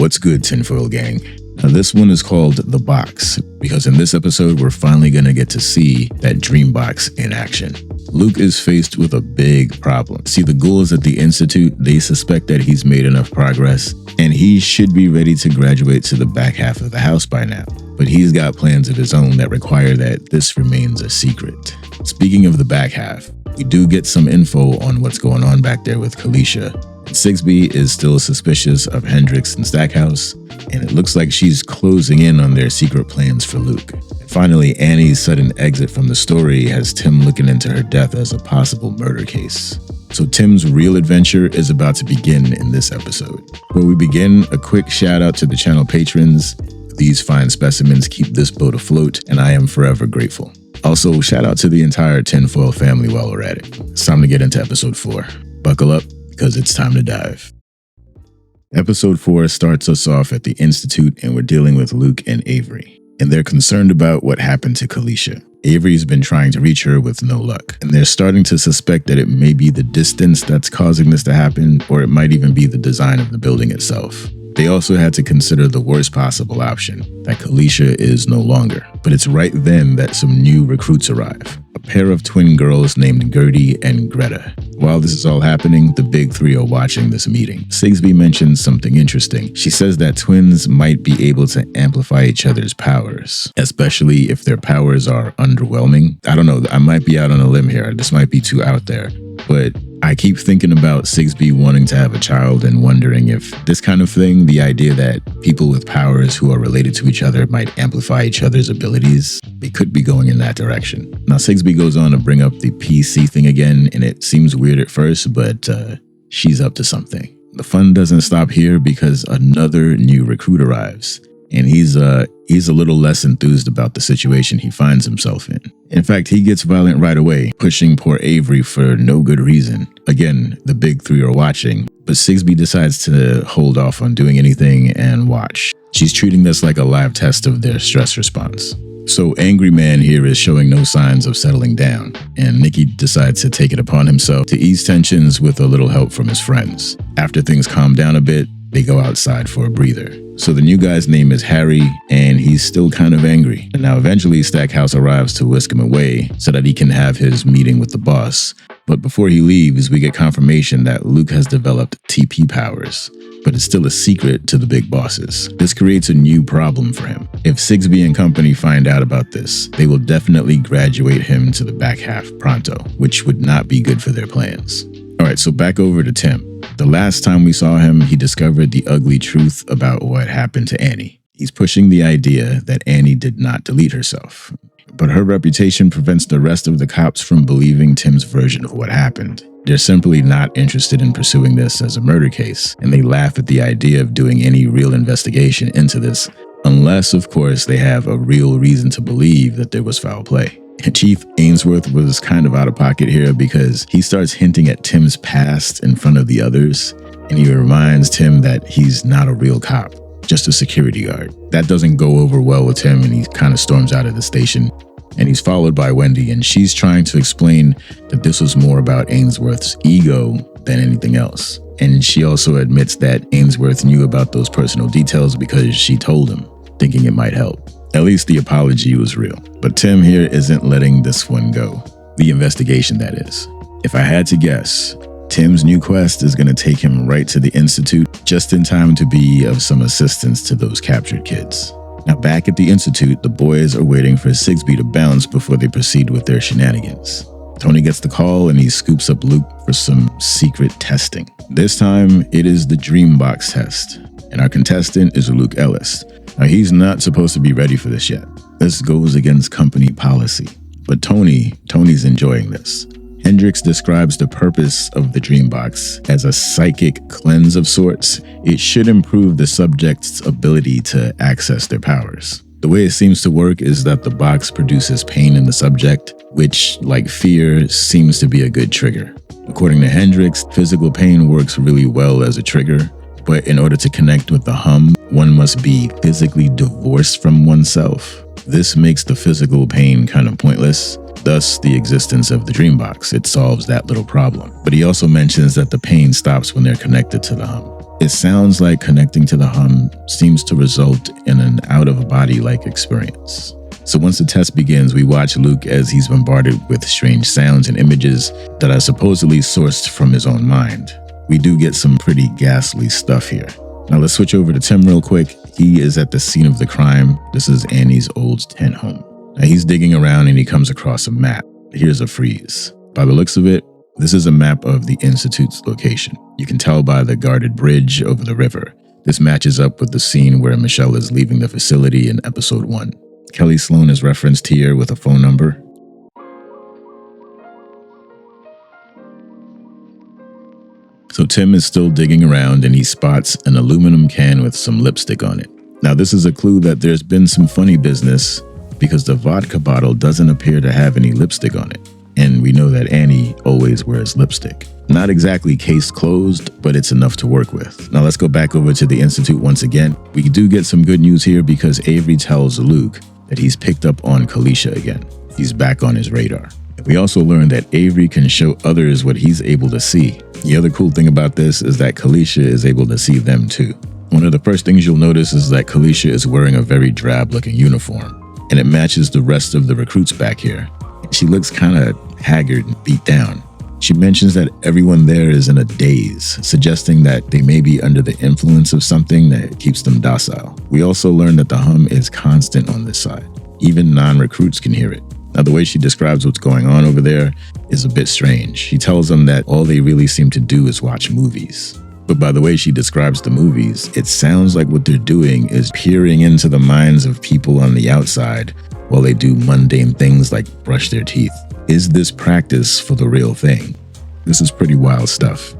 What's good, tinfoil gang? Now this one is called The Box, because in this episode we're finally going to get to see that dream box in action. Luke is faced with a big problem. See, the ghouls at the Institute, they suspect that he's made enough progress, and he should be ready to graduate to the back half of the house by now. But he's got plans of his own that require that this remains a secret. Speaking of the back half, we do get some info on what's going on back there with Kalisha. Sigsby is still suspicious of Hendricks and Stackhouse, and it looks like she's closing in on their secret plans for Luke. And finally, Annie's sudden exit from the story has Tim looking into her death as a possible murder case. So Tim's real adventure is about to begin in this episode. Before we begin, a quick shout out to the channel patrons. These fine specimens keep this boat afloat, and I am forever grateful. Also, shout out to the entire tinfoil family while we're at it. It's time to get into episode 4. Buckle up, because it's time to dive. Episode 4 starts us off at the Institute, and we're dealing with Luke and Avery. And they're concerned about what happened to Kalisha. Avery's been trying to reach her with no luck, and they're starting to suspect that it may be the distance that's causing this to happen, or it might even be the design of the building itself. They also had to consider the worst possible option, that Kalisha is no longer. But it's right then that some new recruits arrive. A pair of twin girls named Gertie and Greta. While this is all happening, the big three are watching this meeting. Sigsby mentions something interesting. She says that twins might be able to amplify each other's powers, especially if their powers are underwhelming. I don't know, I might be out on a limb here. This might be too out there. But I keep thinking about Sigsby wanting to have a child and wondering if this kind of thing, the idea that people with powers who are related to each other might amplify each other's abilities, they could be going in that direction. Now, Sigsby goes on to bring up the PC thing again, and it seems weird at first, but she's up to something. The fun doesn't stop here because another new recruit arrives, and he's a little less enthused about the situation he finds himself in. In fact, he gets violent right away, pushing poor Avery for no good reason. Again, the big three are watching, but Sigsby decides to hold off on doing anything and watch. She's treating this like a live test of their stress response. So Angry Man here is showing no signs of settling down, and Nicky decides to take it upon himself to ease tensions with a little help from his friends. After things calm down a bit, they go outside for a breather. So the new guy's name is Harry, and he's still kind of angry. And now eventually Stackhouse arrives to whisk him away so that he can have his meeting with the boss. But before he leaves, we get confirmation that Luke has developed TP powers, but it's still a secret to the big bosses. This creates a new problem for him. If Sigsby and company find out about this, they will definitely graduate him to the back half pronto, which would not be good for their plans. Alright, so back over to Tim. The last time we saw him, he discovered the ugly truth about what happened to Annie. He's pushing the idea that Annie did not delete herself. But her reputation prevents the rest of the cops from believing Tim's version of what happened. They're simply not interested in pursuing this as a murder case, and they laugh at the idea of doing any real investigation into this, unless, of course, they have a real reason to believe that there was foul play. Chief Ainsworth was kind of out of pocket here because he starts hinting at Tim's past in front of the others, and he reminds Tim that he's not a real cop, just a security guard. That doesn't go over well with Tim, and he kind of storms out of the station. And he's followed by Wendy, and she's trying to explain that this was more about Ainsworth's ego than anything else. And she also admits that Ainsworth knew about those personal details because she told him, thinking it might help. At least the apology was real. But Tim here isn't letting this one go. The investigation, that is. If I had to guess, Tim's new quest is going to take him right to the Institute, just in time to be of some assistance to those captured kids. Now back at the Institute, the boys are waiting for Sigsby to bounce before they proceed with their shenanigans. Tony gets the call and he scoops up Luke for some secret testing. This time, it is the Dream Box test, and our contestant is Luke Ellis. Now he's not supposed to be ready for this yet. This goes against company policy. But Tony's enjoying this. Hendricks describes the purpose of the Dream Box as a psychic cleanse of sorts. It should improve the subject's ability to access their powers. The way it seems to work is that the box produces pain in the subject, which, like fear, seems to be a good trigger. According to Hendricks, physical pain works really well as a trigger, but in order to connect with the hum, one must be physically divorced from oneself. This makes the physical pain kind of pointless, thus the existence of the Dream Box. It solves that little problem. But he also mentions that the pain stops when they're connected to the hum. It sounds like connecting to the hum seems to result in an out-of-body-like experience. So once the test begins, we watch Luke as he's bombarded with strange sounds and images that are supposedly sourced from his own mind. We do get some pretty ghastly stuff here. Now let's switch over to Tim real quick. He is at the scene of the crime. This is Annie's old tent home. Now he's digging around and he comes across a map. Here's a freeze. By the looks of it, this is a map of the Institute's location. You can tell by the guarded bridge over the river. This matches up with the scene where Michelle is leaving the facility in episode 1. Kelly Sloan is referenced here with a phone number. So Tim is still digging around and he spots an aluminum can with some lipstick on it. Now this is a clue that there's been some funny business because the vodka bottle doesn't appear to have any lipstick on it. And we know that Annie always wears lipstick. Not exactly case closed, but it's enough to work with. Now let's go back over to the Institute once again. We do get some good news here because Avery tells Luke that he's picked up on Kalisha again. He's back on his radar. We also learned that Avery can show others what he's able to see. The other cool thing about this is that Kalisha is able to see them too. One of the first things you'll notice is that Kalisha is wearing a very drab-looking uniform, and it matches the rest of the recruits back here. She looks kind of haggard and beat down. She mentions that everyone there is in a daze, suggesting that they may be under the influence of something that keeps them docile. We also learn that the hum is constant on this side. Even non-recruits can hear it. Now, the way she describes what's going on over there is a bit strange. She tells them that all they really seem to do is watch movies. But by the way she describes the movies, it sounds like what they're doing is peering into the minds of people on the outside while they do mundane things like brush their teeth. Is this practice for the real thing? This is pretty wild stuff.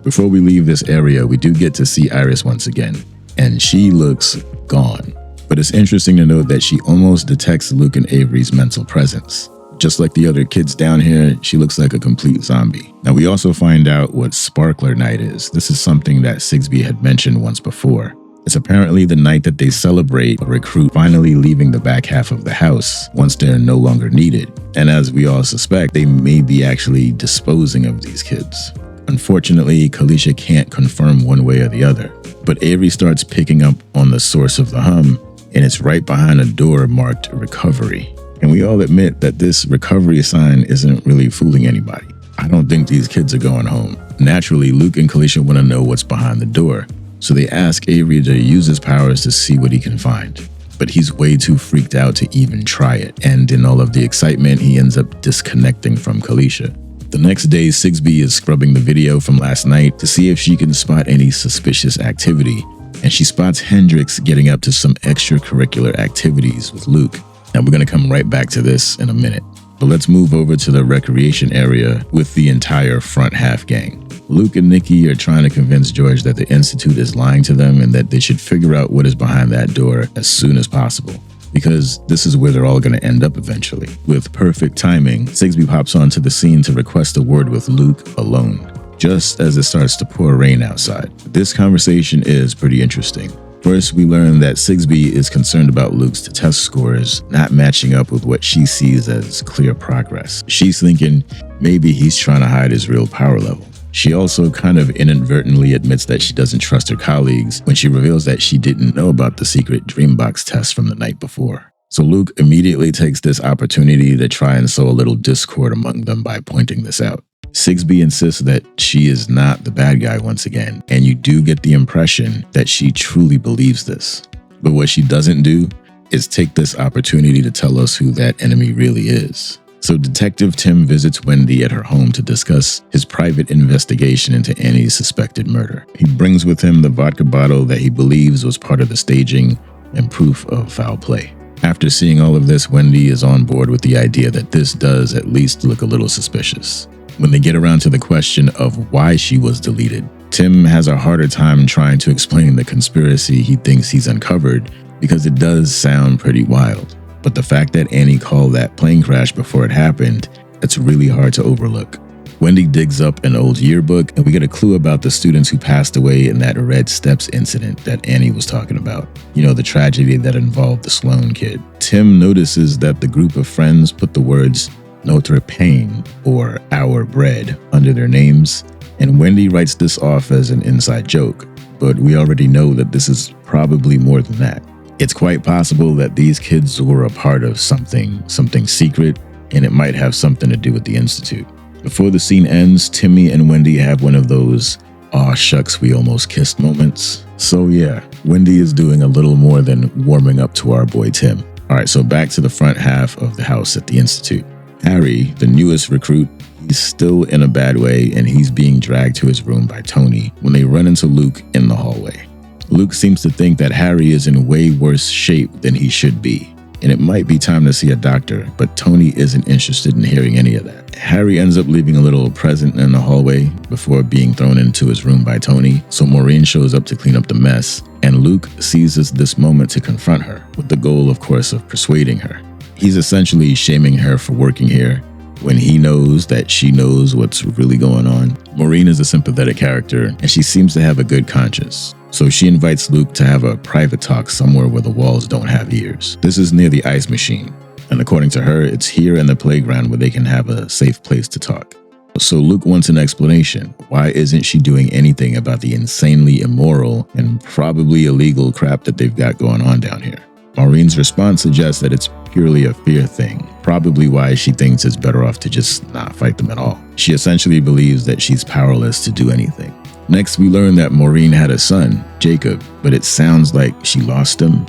Before we leave this area, we do get to see Iris once again, and she looks gone. But it's interesting to note that she almost detects Luke and Avery's mental presence. Just like the other kids down here, she looks like a complete zombie. Now we also find out what Sparkler Night is. This is something that Sigsby had mentioned once before. It's apparently the night that they celebrate a recruit finally leaving the back half of the house once they're no longer needed. And as we all suspect, they may be actually disposing of these kids. Unfortunately, Kalisha can't confirm one way or the other. But Avery starts picking up on the source of the hum, and it's right behind a door marked recovery. And we all admit that this recovery sign isn't really fooling anybody. I don't think these kids are going home. Naturally, Luke and Kalisha want to know what's behind the door. So they ask Avery to use his powers to see what he can find. But he's way too freaked out to even try it. And in all of the excitement, he ends up disconnecting from Kalisha. The next day, Sigsby is scrubbing the video from last night to see if she can spot any suspicious activity. And she spots Hendricks getting up to some extracurricular activities with Luke. And we're going to come right back to this in a minute. But let's move over to the recreation area with the entire front half gang. Luke and Nikki are trying to convince George that the Institute is lying to them and that they should figure out what is behind that door as soon as possible, because this is where they're all going to end up eventually. With perfect timing, Sigsby pops onto the scene to request a word with Luke alone, just as it starts to pour rain outside. This conversation is pretty interesting. First, we learn that Sigsby is concerned about Luke's test scores not matching up with what she sees as clear progress. She's thinking maybe he's trying to hide his real power level. She also kind of inadvertently admits that she doesn't trust her colleagues when she reveals that she didn't know about the secret Dreambox test from the night before. So Luke immediately takes this opportunity to try and sow a little discord among them by pointing this out. Sigsby insists that she is not the bad guy once again, and you do get the impression that she truly believes this. But what she doesn't do is take this opportunity to tell us who that enemy really is. So Detective Tim visits Wendy at her home to discuss his private investigation into Annie's suspected murder. He brings with him the vodka bottle that he believes was part of the staging and proof of foul play. After seeing all of this, Wendy is on board with the idea that this does at least look a little suspicious. When they get around to the question of why she was deleted, Tim has a harder time trying to explain the conspiracy he thinks he's uncovered because it does sound pretty wild. But the fact that Annie called that plane crash before it happened, it's really hard to overlook. Wendy digs up an old yearbook and we get a clue about the students who passed away in that Red Steps incident that Annie was talking about. You know, the tragedy that involved the Sloan kid. Tim notices that the group of friends put the words Notre Pain or Our Bread under their names, and Wendy writes this off as an inside joke. but we already know that this is probably more than that. It's quite possible that these kids were a part of something secret, and it might have something to do with the Institute. Before the scene ends, Timmy and Wendy have one of those "aw shucks, we almost kissed" moments. So yeah, Wendy is doing a little more than warming up to our boy Tim. Alright, so back to the front half of the house at the Institute. Harry, the newest recruit, he's still in a bad way, and he's being dragged to his room by Tony when they run into Luke in the hallway. Luke seems to think that Harry is in way worse shape than he should be, and it might be time to see a doctor, but Tony isn't interested in hearing any of that. Harry ends up leaving a little present in the hallway before being thrown into his room by Tony, so Maureen shows up to clean up the mess, and Luke seizes this moment to confront her, with the goal, of course, of persuading her. He's essentially shaming her for working here, when he knows that she knows what's really going on. Maureen is a sympathetic character, and she seems to have a good conscience. So she invites Luke to have a private talk somewhere where the walls don't have ears. This is near the ice machine, and according to her, it's here in the playground where they can have a safe place to talk. So Luke wants an explanation. Why isn't she doing anything about the insanely immoral and probably illegal crap that they've got going on down here? Maureen's response suggests that it's purely a fear thing, probably why she thinks it's better off to just not fight them at all. She essentially believes that she's powerless to do anything. Next, we learn that Maureen had a son, Jacob, but it sounds like she lost him.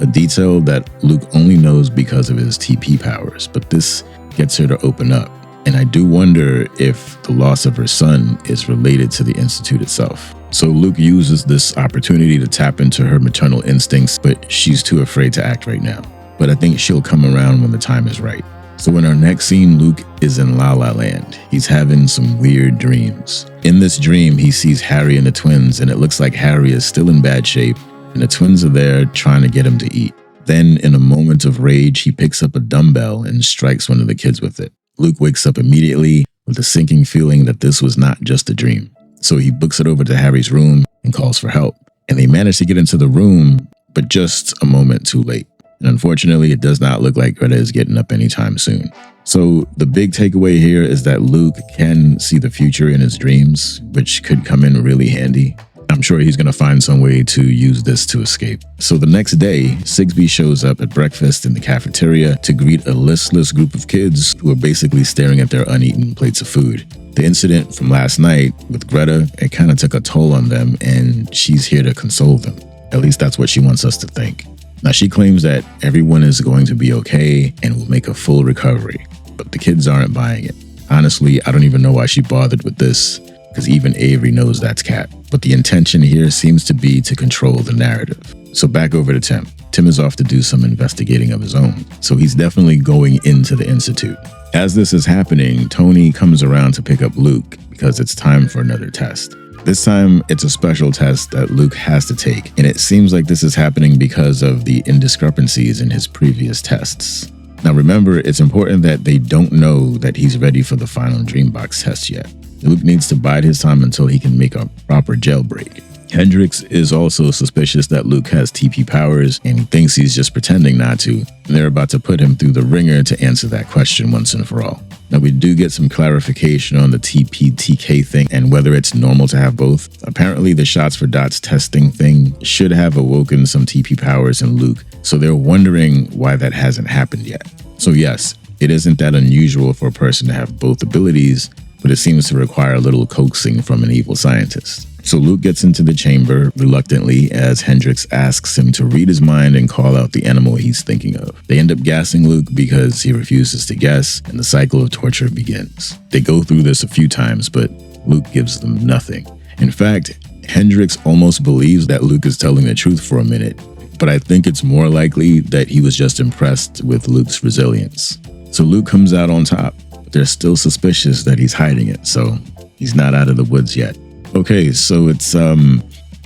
A detail that Luke only knows because of his TP powers, but this gets her to open up. And I do wonder if the loss of her son is related to the Institute itself. So Luke uses this opportunity to tap into her maternal instincts, but she's too afraid to act right now. But I think she'll come around when the time is right. So in our next scene, Luke is in La La Land. He's having some weird dreams. In this dream, he sees Harry and the twins, and it looks like Harry is still in bad shape, and the twins are there trying to get him to eat. Then, in a moment of rage, he picks up a dumbbell and strikes one of the kids with it. Luke wakes up immediately with a sinking feeling that this was not just a dream. So he books it over to Harry's room and calls for help. And they manage to get into the room, but just a moment too late. And unfortunately, it does not look like Greta is getting up anytime soon. So the big takeaway here is that Luke can see the future in his dreams, which could come in really handy. I'm sure he's going to find some way to use this to escape. So the next day, Sigsby shows up at breakfast in the cafeteria to greet a listless group of kids who are basically staring at their uneaten plates of food. The incident from last night with Greta, it kind of took a toll on them, and she's here to console them. At least that's what she wants us to think. Now, she claims that everyone is going to be okay and will make a full recovery, but the kids aren't buying it. Honestly, I don't even know why she bothered with this, because even Avery knows that's cat. But the intention here seems to be to control the narrative. So back over to Tim. Tim is off to do some investigating of his own, so he's definitely going into the Institute. As this is happening, Tony comes around to pick up Luke because it's time for another test. This time, it's a special test that Luke has to take, and it seems like this is happening because of the indiscrepancies in his previous tests. Now remember, it's important that they don't know that he's ready for the final Dreambox test yet. Luke needs to bide his time until he can make a proper jailbreak. Hendricks is also suspicious that Luke has TP powers and thinks he's just pretending not to, and they're about to put him through the ringer to answer that question once and for all. Now we do get some clarification on the TP-TK thing and whether it's normal to have both. Apparently the shots for dots testing thing should have awoken some TP powers in Luke, so they're wondering why that hasn't happened yet. So yes, it isn't that unusual for a person to have both abilities, but it seems to require a little coaxing from an evil scientist. So Luke gets into the chamber reluctantly as Hendricks asks him to read his mind and call out the animal he's thinking of. They end up gassing Luke because he refuses to guess, and the cycle of torture begins. They go through this a few times, but Luke gives them nothing. In fact, Hendricks almost believes that Luke is telling the truth for a minute, but I think it's more likely that he was just impressed with Luke's resilience. So Luke comes out on top, but they're still suspicious that he's hiding it, so he's not out of the woods yet. Okay, so it's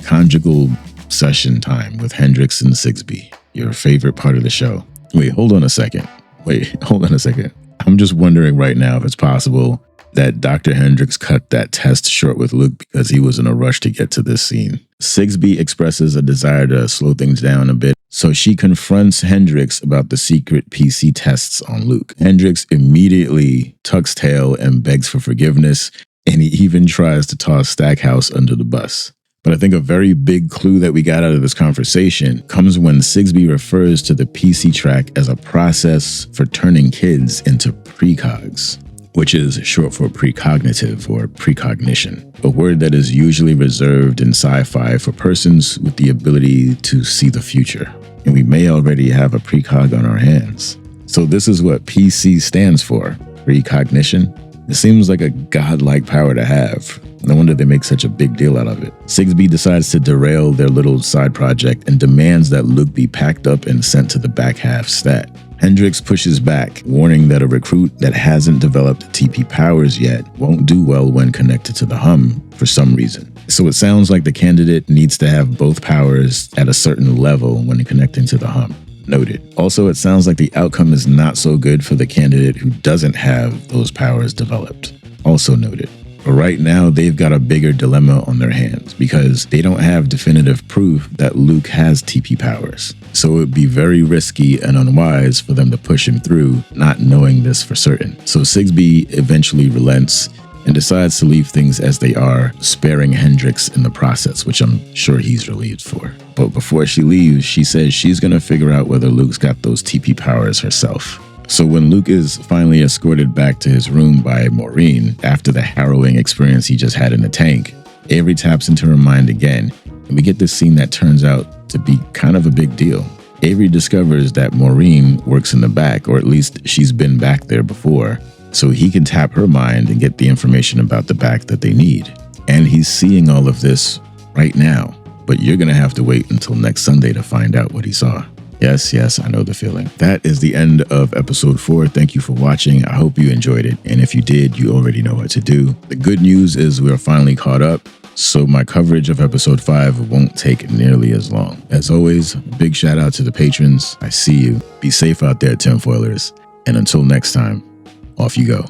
conjugal session time with Hendricks and Sigsby, your favorite part of the show. Hold on a second. I'm just wondering right now if it's possible that Dr. Hendricks cut that test short with Luke because he was in a rush to get to this scene. Sigsby expresses a desire to slow things down a bit, so she confronts Hendricks about the secret PC tests on Luke. Hendricks immediately tucks tail and begs for forgiveness, and he even tries to toss Stackhouse under the bus. But I think a very big clue that we got out of this conversation comes when Sigsby refers to the PC track as a process for turning kids into precogs, which is short for precognitive or precognition, a word that is usually reserved in sci-fi for persons with the ability to see the future. And we may already have a precog on our hands. So this is what PC stands for, precognition. It seems like a godlike power to have. No wonder they make such a big deal out of it. Sigsby decides to derail their little side project and demands that Luke be packed up and sent to the back half stat. Hendricks pushes back, warning that a recruit that hasn't developed TP powers yet won't do well when connected to the hum for some reason. So it sounds like the candidate needs to have both powers at a certain level when connecting to the hum. Noted. Also, it sounds like the outcome is not so good for the candidate who doesn't have those powers developed. Also noted. But right now, they've got a bigger dilemma on their hands because they don't have definitive proof that Luke has TP powers. So it would be very risky and unwise for them to push him through, not knowing this for certain. So Sigsby eventually relents and decides to leave things as they are, sparing Hendricks in the process, which I'm sure he's relieved for. But before she leaves, she says she's going to figure out whether Luke's got those TP powers herself. So when Luke is finally escorted back to his room by Maureen after the harrowing experience he just had in the tank, Avery taps into her mind again, and we get this scene that turns out to be kind of a big deal. Avery discovers that Maureen works in the back, or at least she's been back there before, so he can tap her mind and get the information about the back that they need. And he's seeing all of this right now, but you're gonna have to wait until next Sunday to find out what he saw. Yes, I know the feeling. That is the end of episode 4. Thank you for watching. I hope you enjoyed it. And if you did, you already know what to do. The good news is we're finally caught up, so my coverage of episode 5 won't take nearly as long. As always, big shout out to the patrons. I see you. Be safe out there, tinfoilers. And until next time, off you go.